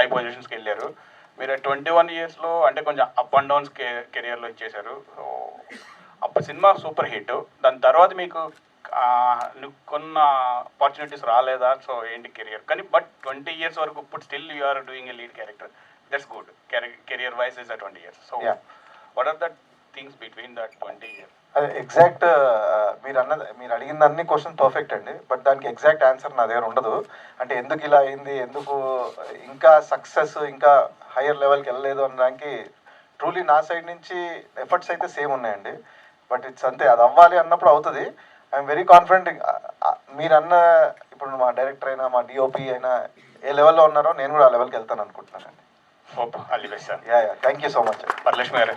High పొజిషన్స్కి వెళ్ళారు. మీరు 21 ఇయర్స్లో అంటే కొంచెం అప్ అండ్ డౌన్స్ కెరియర్లో ఇచ్చేశారు. సో అప్పుడు సినిమా సూపర్ హిట్. దాని తర్వాత మీకు కొన్న ఆపర్చునిటీస్ రాలేదా? సో ఏంటి కెరియర్ కానీ బట్ 20 ఇయర్స్ వరకు ఇప్పుడు still you are doing a lead character. That's good. Career wise is 20 years. So what are the things between that 20 years? అదే ఎగ్జాక్ట్ మీరు అడిగిన అన్ని క్వశ్చన్ పర్ఫెక్ట్ అండి. బట్ దానికి ఎగ్జాక్ట్ ఆన్సర్ నా దగ్గర ఉండదు. అంటే ఎందుకు ఇలా అయింది, ఎందుకు ఇంకా సక్సెస్ ఇంకా హయ్యర్ లెవెల్కి వెళ్ళలేదు అనడానికి ట్రూలీ నా సైడ్ నుంచి ఎఫర్ట్స్ అయితే సేమ్ ఉన్నాయండి. బట్ ఇట్స్ అంతే, అది అవ్వాలి అన్నప్పుడు అవుతుంది. I'm very confident. మీరు అన్న ఇప్పుడు మా డైరెక్టర్ అయినా మా డిఓపి అయినా ఏ లెవెల్లో ఉన్నారో నేను కూడా ఆ లెవెల్కి వెళ్తాను అనుకుంటున్నానండి. Hope all the best sir. Yeah thank you so much. Varalakshmi గారు.